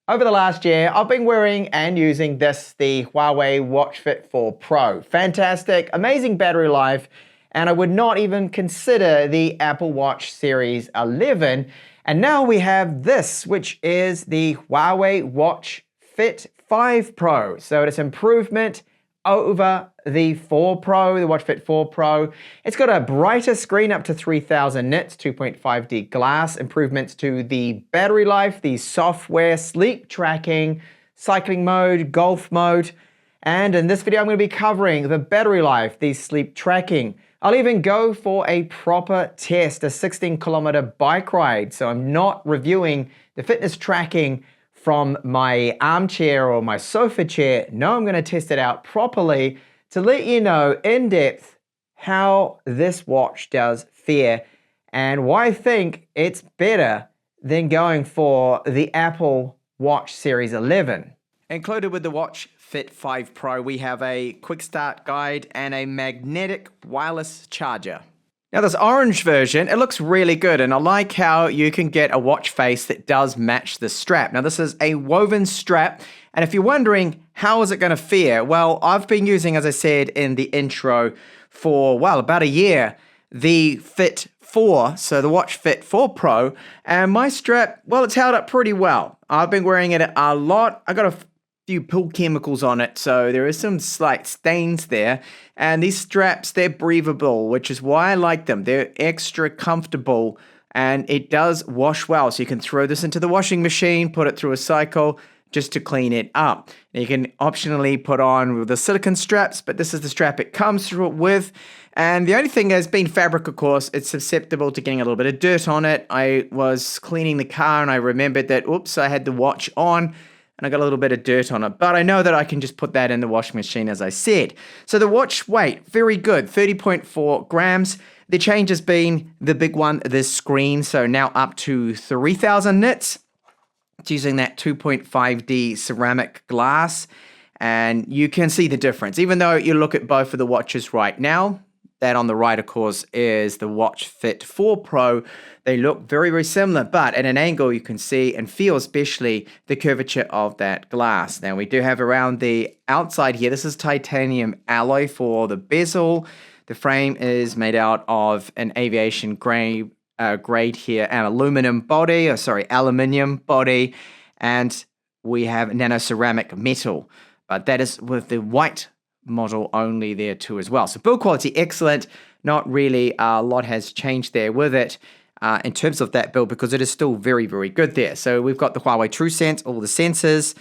Over the last year, I've been wearing and using the Huawei Watch Fit 4 Pro. Fantastic, amazing battery life, and I would not even consider the Apple Watch Series 11. And now we have this, which is the Huawei Watch Fit 5 Pro. So it's improvement over the 4 Pro, the Watch Fit 4 Pro. It's got a brighter screen up to 3000 nits, 2.5D glass, improvements to the battery life, the software, sleep tracking, cycling mode, golf mode. And in this video, I'm going to be covering the battery life, the sleep tracking. I'll even go for a proper test, a 16-kilometer bike ride. So I'm not reviewing the fitness tracking from my armchair or my sofa chair. No, I'm going to test it out properly to let you know in depth how this watch does fare and why I think it's better than going for the Apple Watch Series 11. Included with the Watch Fit 5 Pro, we have a quick start guide and a magnetic wireless charger. Now this orange version, it looks really good, and I like how you can get a watch face that does match the strap. Now this is a woven strap, and if you're wondering how is it going to fare, well, I've been using, as I said in the intro, for, well, about a year, the Fit 4, so the Watch Fit 4 Pro, and my strap, well, it's held up pretty well. I've been wearing it a lot. I got a few pill chemicals on it, so there is some slight stains there, and these straps, they're breathable, which is why I like them. They're extra comfortable, and it does wash well, so you can throw this into the washing machine, put it through a cycle just to clean it up. You can optionally put on the silicone straps, but this is the strap it comes through with. And the only thing is, being fabric, of course, it's susceptible to getting a little bit of dirt on it. I was cleaning the car and I remembered that, oops, I had the watch on and I got a little bit of dirt on it, but I know that I can just put that in the washing machine, as I said. So the watch weight, very good, 30.4 grams. The change has been the big one, this screen, so now up to 3000 nits. It's using that 2.5D ceramic glass, and you can see the difference. Even though you look at both of the watches right now, that on the right, of course, is the Watch Fit 4 Pro. They look very, very similar, but at an angle you can see and feel especially the curvature of that glass. Now we do have around the outside here, this is titanium alloy for the bezel. The frame is made out of an aviation grade here, an aluminium body, and we have nano ceramic metal, but that is with the white model only there too as well. So build quality excellent, not really a lot has changed there with it in terms of that build, because it is still very, very good there. So we've got the Huawei TrueSense, all the sensors,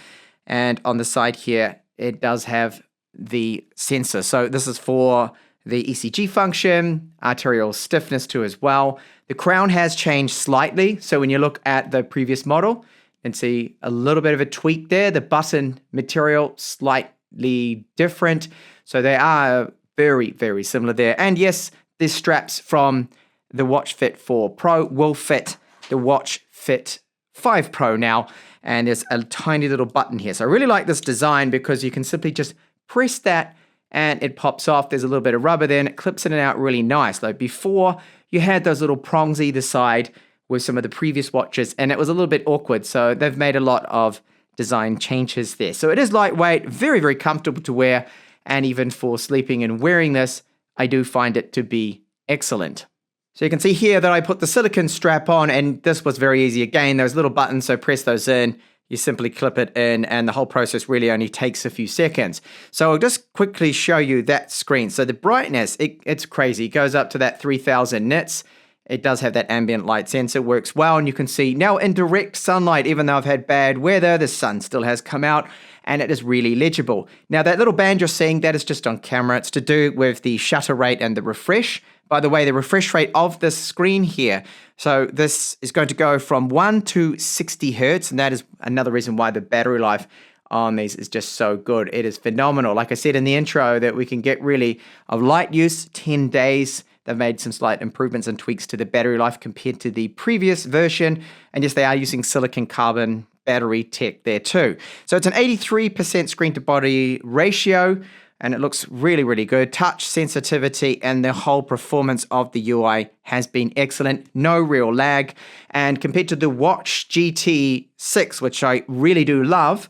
and on the side here it does have the sensor. So this is for the ECG function, arterial stiffness too as well. The crown has changed slightly, so when you look at the previous model, you can see a little bit of a tweak there. The button material slightly different, so they are very, very similar there. And yes, the straps from the Watch Fit 4 Pro will fit the Watch Fit 5 Pro now, and there's a tiny little button here. So I really like this design because you can simply just press that and it pops off. There's a little bit of rubber there and it clips in and out really nice. Like before, you had those little prongs either side with some of the previous watches, and it was a little bit awkward. So they've made a lot of design changes there. So it is lightweight, very, very comfortable to wear, and even for sleeping and wearing this, I do find it to be excellent. So you can see here that I put the silicone strap on, and this was very easy. Again, those little buttons, so press those in, you simply clip it in, and the whole process really only takes a few seconds. So I'll just quickly show you that screen. So the brightness, it's crazy. It goes up to that 3000 nits. It does have that ambient light sensor, works well, and you can see now in direct sunlight, even though I've had bad weather, the sun still has come out, and it is really legible. Now that little band you're seeing, that is just on camera. It's to do with the shutter rate and the refresh. By the way, the refresh rate of this screen here, so this is going to go from 1 to 60 hertz, and that is another reason why the battery life on these is just so good. It is phenomenal. Like I said in the intro, that we can get really of light use, 10 days. They've made some slight improvements and tweaks to the battery life compared to the previous version. And yes, they are using silicon carbon battery tech there too. So it's an 83% screen to body ratio. and it looks really, really good. Touch sensitivity and the whole performance of the UI has been excellent. No real lag. And compared to the Watch GT6, which I really do love,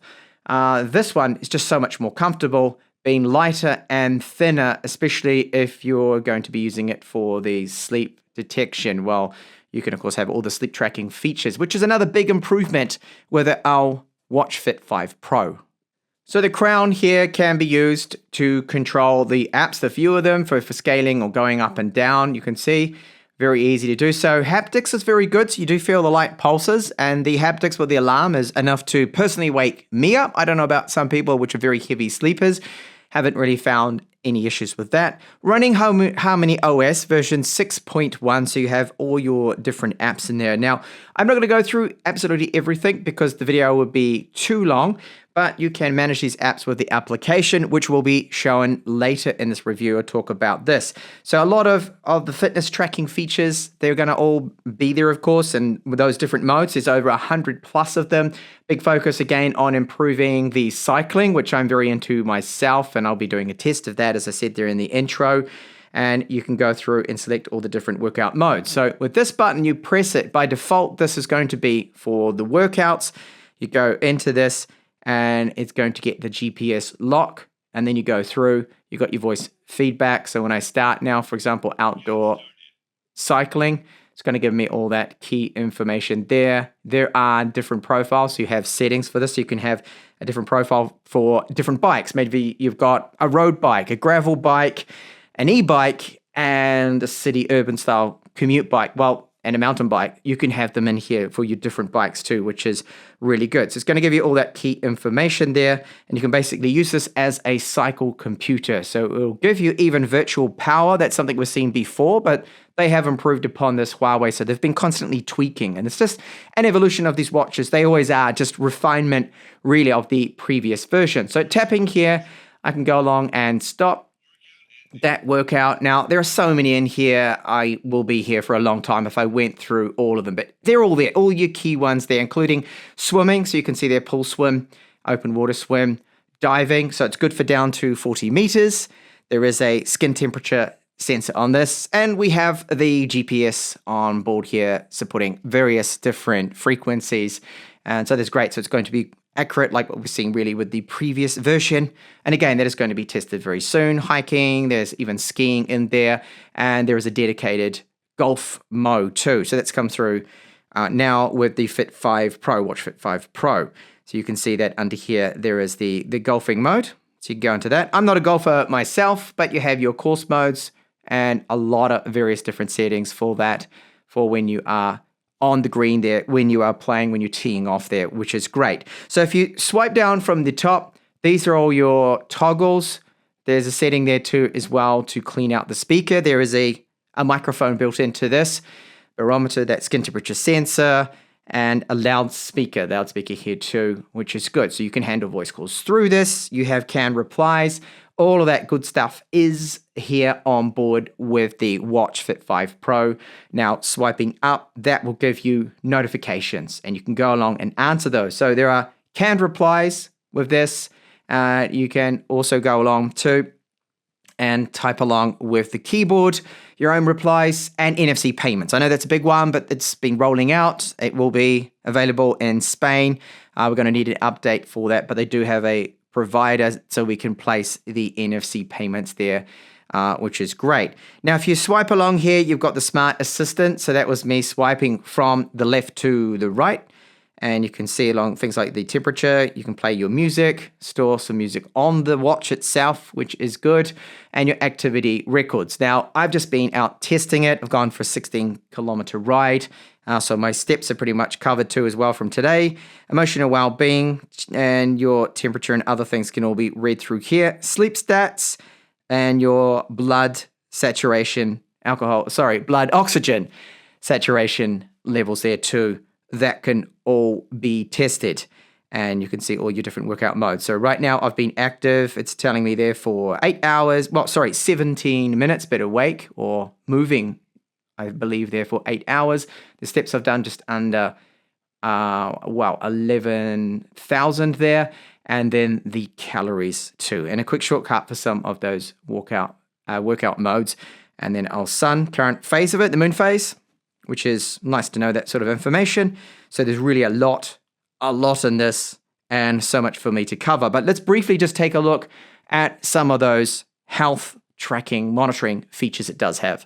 this one is just so much more comfortable, being lighter and thinner, especially if you're going to be using it for the sleep detection. Well, you can, of course, have all the sleep tracking features, which is another big improvement with our Watch Fit 5 Pro. So the crown here can be used to control the apps, the few of them, for scaling or going up and down. You can see, very easy to do so. Haptics is very good, so you do feel the light pulses, and the haptics with the alarm is enough to personally wake me up. I don't know about some people which are very heavy sleepers. Haven't really found any issues with that. Running Harmony OS version 6.1, so you have all your different apps in there. Now, I'm not going to go through absolutely everything because the video would be too long, but you can manage these apps with the application, which will be shown later in this review. I'll talk about this. So a lot of the fitness tracking features, they're going to all be there, of course, and with those different modes, there's over 100 plus of them. Big focus, again, on improving the cycling, which I'm very into myself, and I'll be doing a test of that, as I said there in the intro. And you can go through and select all the different workout modes. So with this button, you press it. By default, this is going to be for the workouts. You go into this, and it's going to get the GPS lock, and then you go through, you got your voice feedback. So when I start now, for example, outdoor cycling, it's going to give me all that key information there. There are different profiles, so you have settings for this. You can have a different profile for different bikes. Maybe you've got a road bike, a gravel bike, an e-bike, and a city urban style commute bike. Well, and a mountain bike, you can have them in here for your different bikes too, which is really good. So it's going to give you all that key information there, and you can basically use this as a cycle computer. So it will give you even virtual power. That's something we've seen before, but they have improved upon this, Huawei. So they've been constantly tweaking, and it's just an evolution of these watches. They always are, just refinement really of the previous version. So tapping here, I can go along and stop that workout. Now, there are so many in here. I will be here for a long time if I went through all of them, but they're all there, all your key ones there, including swimming. So you can see there, pool swim, open water swim, diving. So it's good for down to 40 meters. There is a skin temperature sensor on this, and we have the GPS on board here supporting various different frequencies. And so that's great. So it's going to be accurate, like what we're seeing really with the previous version. And again, that is going to be tested very soon. Hiking, there's even skiing in there, and there is a dedicated golf mode too. So that's come through now with the Fit 5 Pro, Watch Fit 5 Pro. So you can see that under here, there is the golfing mode. So you can go into that. I'm not a golfer myself, but you have your course modes and a lot of various different settings for that, for when you are on the green there, when you are playing, when you're teeing off there, which is great. So if you swipe down from the top, these are all your toggles. There's a setting there too as well to clean out the speaker. There is a microphone built into this, barometer, that skin temperature sensor, and a loudspeaker here too, which is good. So you can handle voice calls through this. You have canned replies. All of that good stuff is here on board with the Watch Fit 5 Pro. Now, swiping up, that will give you notifications, and you can go along and answer those. So there are canned replies with this. You can also go along too and type along with the keyboard, your own replies, and NFC payments. I know that's a big one, but it's been rolling out. It will be available in Spain. We're going to need an update for that, but they do have a provider so we can place the NFC payments there, which is great. Now, if you swipe along here, you've got the Smart Assistant. So that was me swiping from the left to the right. And you can see along things like the temperature. You can play your music, store some music on the watch itself, which is good, and your activity records. Now, I've just been out testing it. I've gone for a 16-kilometer ride. So my steps are pretty much covered too as well from today. Emotional well-being and your temperature and other things can all be read through here. Sleep stats and your blood oxygen saturation levels there too. That can all be tested, and you can see all your different workout modes. So right now I've been active. It's telling me there for 17 minutes, but awake or moving, I believe, there for 8 hours. The steps I've done just under 11,000 there. and then the calories too. And a quick shortcut for some of those workout modes. And then our sun, current phase of it, the moon phase, which is nice to know that sort of information. So there's really a lot in this and so much for me to cover. But let's briefly just take a look at some of those health tracking, monitoring features it does have.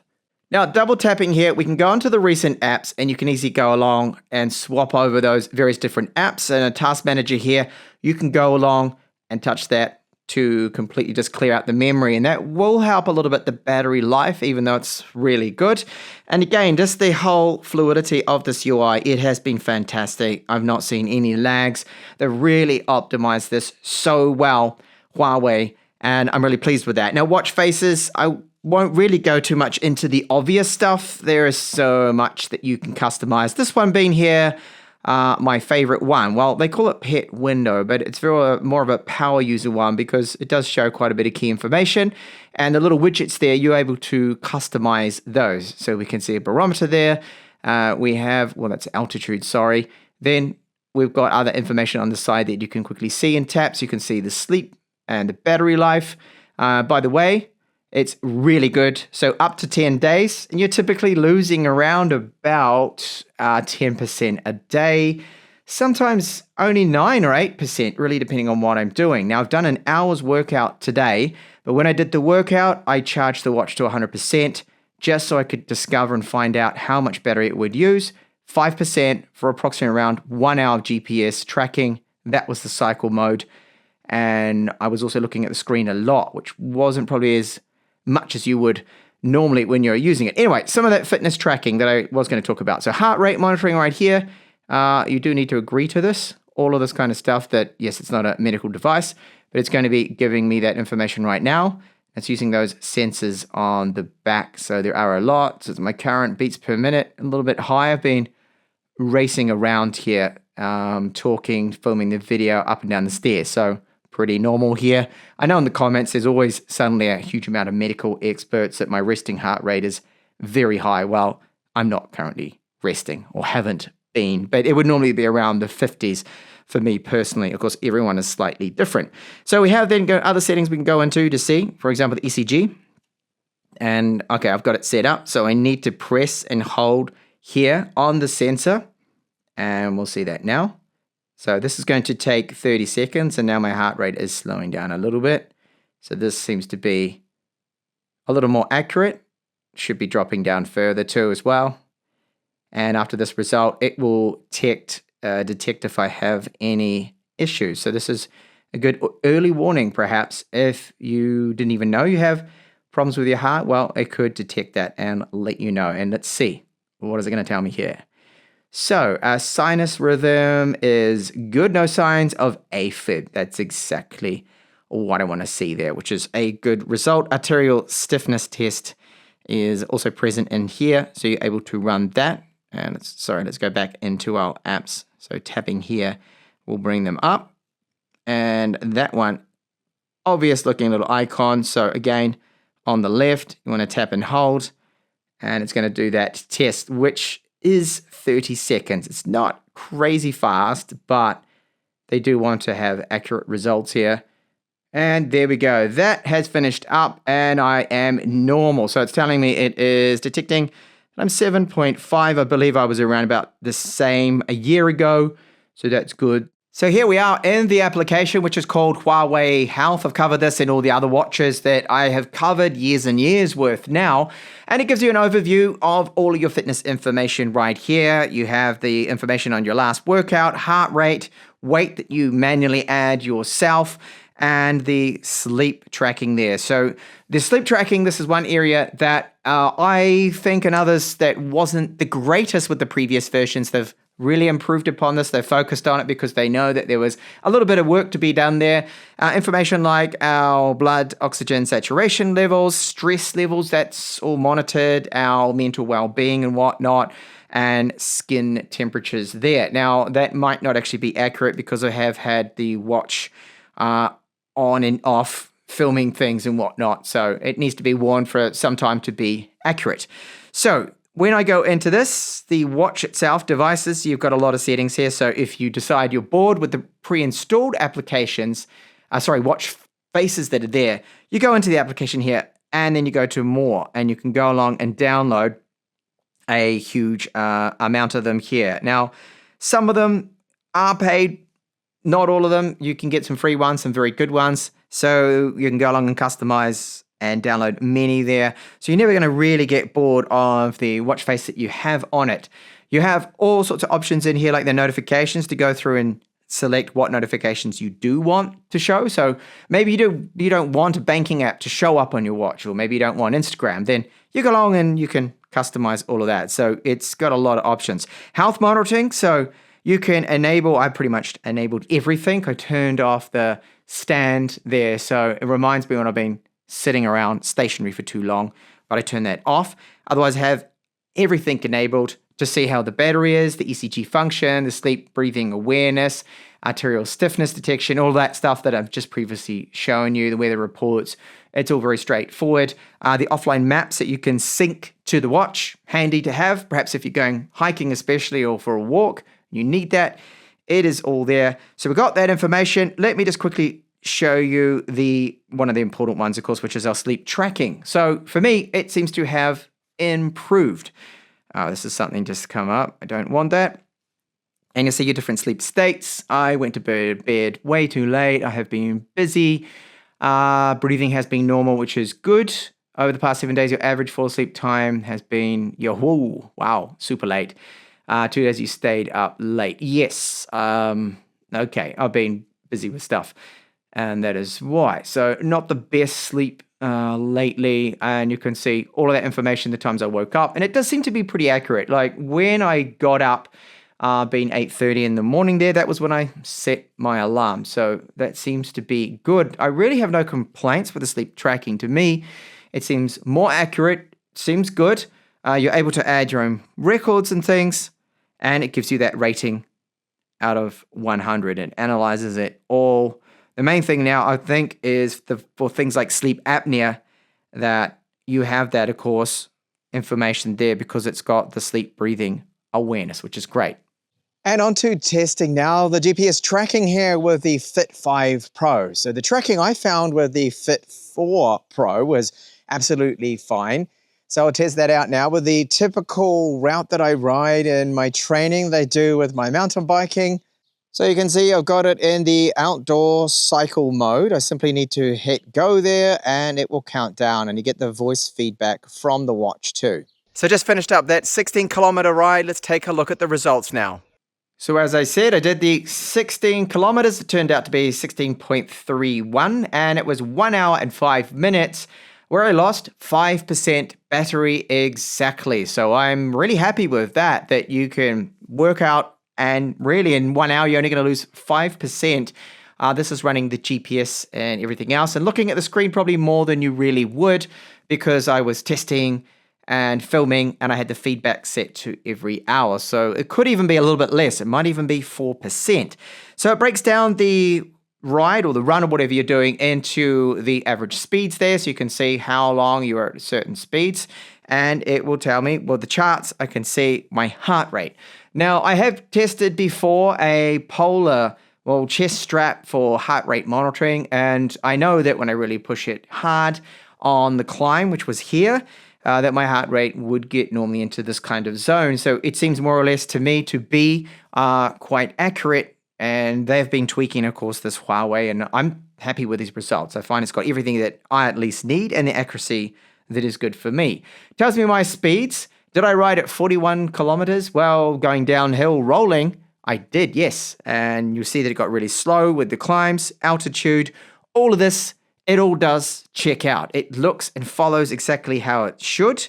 Now, double tapping here, we can go into the recent apps and you can easily go along and swap over those various different apps. And a task manager here, you can go along and touch that to completely just clear out the memory. And that will help a little bit the battery life, even though it's really good. And again, just the whole fluidity of this UI, it has been fantastic. I've not seen any lags. They've really optimized this so well, Huawei, and I'm really pleased with that. Now, watch faces, I won't really go too much into the obvious stuff. There is so much that you can customize. This one being here, my favorite one. Well, they call it pet window, but it's more of a power user one because it does show quite a bit of key information. And the little widgets there, you're able to customize those. So we can see a barometer there. We have, well, that's altitude, sorry. Then we've got other information on the side that you can quickly see in taps. You can see the sleep and the battery life. By the way, it's really good. So up to 10 days, and you're typically losing around about 10% a day, sometimes only 9 or 8%, really depending on what I'm doing. Now, I've done an hour's workout today, but when I did the workout, I charged the watch to 100% just so I could discover and find out how much battery it would use. 5% for approximately around 1 hour of GPS tracking. That was the cycle mode. And I was also looking at the screen a lot, which wasn't probably as much as you would normally when you're using it. Anyway, some of that fitness tracking that I was going to talk about. So heart rate monitoring right here. You do need to agree to this. All of this kind of stuff that, yes, it's not a medical device, but it's going to be giving me that information right now. It's using those sensors on the back. So there are a lot. So my current beats per minute, a little bit high. I've been racing around here, talking, filming the video up and down the stairs. So pretty normal here. I know in the comments there's always suddenly a huge amount of medical experts that my resting heart rate is very high. Well, I'm not currently resting or haven't been, but it would normally be around the 50s for me personally. Of course, everyone is slightly different. So we have then other settings we can go into to see, for example, the ECG. And okay, I've got it set up. So I need to press and hold here on the sensor, and we'll see that now. So this is going to take 30 seconds, and now my heart rate is slowing down a little bit. So this seems to be a little more accurate. Should be dropping down further too as well. And after this result, it will detect if I have any issues. So this is a good early warning, perhaps, if you didn't even know you have problems with your heart. Well, it could detect that and let you know. And let's see, what is it going to tell me here? So, sinus rhythm is good, no signs of AFib. That's exactly what I want to see there, which is a good result. Arterial stiffness test is also present in here, so you're able to run that. And let's go back into our apps. So tapping here will bring them up. And that one, obvious looking little icon. So again, on the left, you want to tap and hold, and it's going to do that test, which is 30 seconds. It's not crazy fast, but they do want to have accurate results here. And there we go. That has finished up, and I am normal. So it's telling me it is detecting I'm 7.5. I believe I was around about the same a year ago. So that's good. So here we are in the application, which is called Huawei Health. I've covered this in all the other watches that I have covered years and years worth now. And it gives you an overview of all of your fitness information right here. You have the information on your last workout, heart rate, weight that you manually add yourself, and the sleep tracking there. So the sleep tracking, this is one area that I think and others that wasn't the greatest with the previous versions. They've really improved upon this. They focused on it because they know that there was a little bit of work to be done there. Information like our blood oxygen saturation levels, stress levels, that's all monitored, our mental well-being and whatnot, and skin temperatures there. Now, that might not actually be accurate because I have had the watch on and off filming things and whatnot. So it needs to be worn for some time to be accurate. So when I go into this, the watch itself, devices, you've got a lot of settings here. So if you decide you're bored with the pre-installed applications, watch faces that are there, you go into the application here and then you go to more and you can go along and download a huge amount of them here. Now, some of them are paid, not all of them. You can get some free ones, some very good ones. So you can go along and customize and download many there. So you're never going to really get bored of the watch face that you have on it. You have all sorts of options in here, like the notifications, to go through and select what notifications you do want to show. So maybe you don't want a banking app to show up on your watch, or maybe you don't want Instagram. Then you go along and you can customize all of that. So it's got a lot of options. Health monitoring. So you can enable, I pretty much enabled everything. I turned off the stand there. So it reminds me when I've been sitting around stationary for too long, but I turn that off. Otherwise, I have everything enabled to see how the battery is, the ECG function, the sleep breathing awareness, arterial stiffness detection, all that stuff that I've just previously shown you, the weather reports. It's all very straightforward. The offline maps that you can sync to the watch, handy to have, perhaps if you're going hiking especially or for a walk, you need that. It is all there. So we've got that information. Let me just quickly show you one of the important ones, of course, which is our sleep tracking. So for me, it seems to have improved. This is something just come up. I don't want that. And you'll see your different sleep states. I went to bed way too late. I have been busy. Breathing has been normal, which is good. Over the past 7 days, your average fall asleep time has been super late. 2 days you stayed up late. Yes. Okay. I've been busy with stuff. And that is why. So not the best sleep lately. And you can see all of that information, the times I woke up. And it does seem to be pretty accurate. Like when I got up, being 8:30 in the morning there, that was when I set my alarm. So that seems to be good. I really have no complaints with the sleep tracking. To me, it seems more accurate, seems good. You're able to add your own records and things. And it gives you that rating out of 100. It analyzes it all. The main thing now, I think, is for things like sleep apnea, that you have that, of course, information there because it's got the sleep breathing awareness, which is great. And on to testing now, the GPS tracking here with the Fit 5 Pro. So the tracking I found with the Fit 4 Pro was absolutely fine. So I'll test that out now with the typical route that I ride in my training they do with my mountain biking. So you can see I've got it in the outdoor cycle mode. I simply need to hit go there and it will count down and you get the voice feedback from the watch too. So just finished up that 16-kilometer ride. Let's take a look at the results now. So as I said, I did the 16 kilometers. It turned out to be 16.31 and it was 1 hour and 5 minutes where I lost 5% battery exactly. So I'm really happy with that you can work out and really in 1 hour, you're only going to lose 5%. This is running the GPS and everything else. And looking at the screen probably more than you really would because I was testing and filming and I had the feedback set to every hour. So it could even be a little bit less. It might even be 4%. So it breaks down the ride or the run or whatever you're doing into the average speeds there. So you can see how long you are at certain speeds. And it will tell me, the charts, I can see my heart rate. Now, I have tested before a polar, chest strap for heart rate monitoring. And I know that when I really push it hard on the climb, which was here, that my heart rate would get normally into this kind of zone. So it seems more or less to me to be quite accurate. And they've been tweaking, of course, this Huawei. And I'm happy with these results. I find it's got everything that I at least need and the accuracy that is good for me. It tells me my speeds. Did I ride at 41 kilometers? Well, going downhill, rolling, I did, yes. And you'll see that it got really slow with the climbs, altitude, all of this, it all does check out. It looks and follows exactly how it should.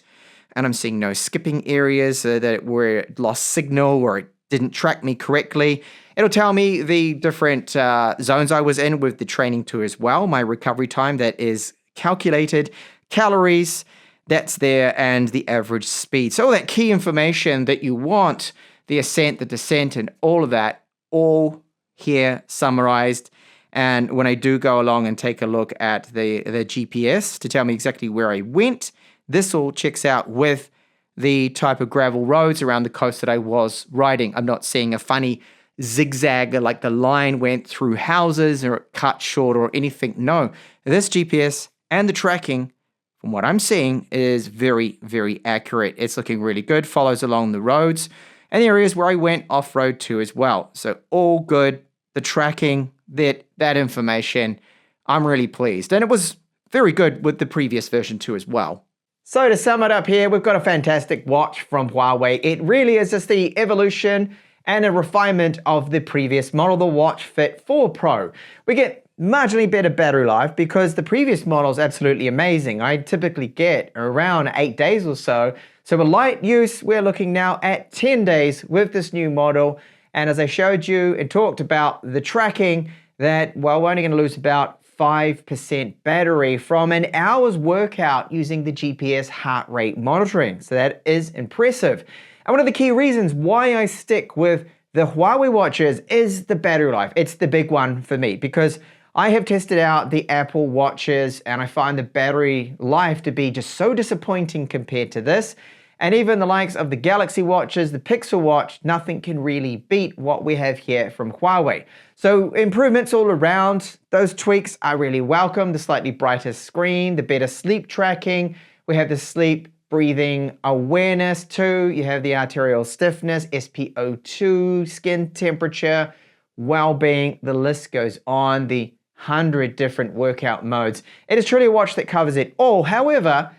And I'm seeing no skipping areas where it lost signal or it didn't track me correctly. It'll tell me the different zones I was in with the training tool as well, my recovery time that is calculated, calories, that's there, and the average speed. So all that key information that you want, the ascent, the descent, and all of that, all here summarized. And when I do go along and take a look at the GPS to tell me exactly where I went, this all checks out with the type of gravel roads around the coast that I was riding. I'm not seeing a funny zigzag, like the line went through houses or it cut short or anything. No, this GPS and the tracking, from what I'm seeing, is very, very accurate. It's looking really good, follows along the roads and the areas where I went off-road to as well. So all good. The tracking, that information, I'm really pleased. And it was very good with the previous version too as well. So to sum it up here, we've got a fantastic watch from Huawei. It really is just the evolution and a refinement of the previous model, the Watch Fit 4 Pro. We get marginally better battery life because the previous model is absolutely amazing. I typically get around 8 days or so. So with light use, we're looking now at 10 days with this new model. And as I showed you and talked about the tracking, that, well, we're only going to lose about 5% battery from an hour's workout using the GPS heart rate monitoring. So that is impressive. And one of the key reasons why I stick with the Huawei watches is the battery life. It's the big one for me because I have tested out the Apple watches and I find the battery life to be just so disappointing compared to this. And even the likes of the Galaxy watches, the Pixel watch, nothing can really beat what we have here from Huawei. So improvements all around. Those tweaks are really welcome. The slightly brighter screen, the better sleep tracking. We have the sleep breathing awareness too. You have the arterial stiffness, SpO2, skin temperature, well-being. The list goes on. The 100 different workout modes. It is truly a watch that covers it all. However,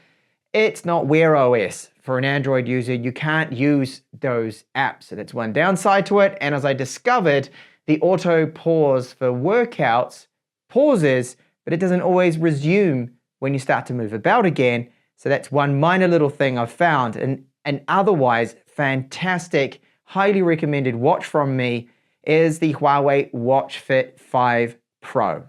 it's not Wear OS. For an Android user, you can't use those apps. So that's one downside to it. And as I discovered, the auto pause for workouts pauses, but it doesn't always resume when you start to move about again. So that's one minor little thing I've found. And an otherwise fantastic, highly recommended watch from me is the Huawei Watch Fit 5 Pro.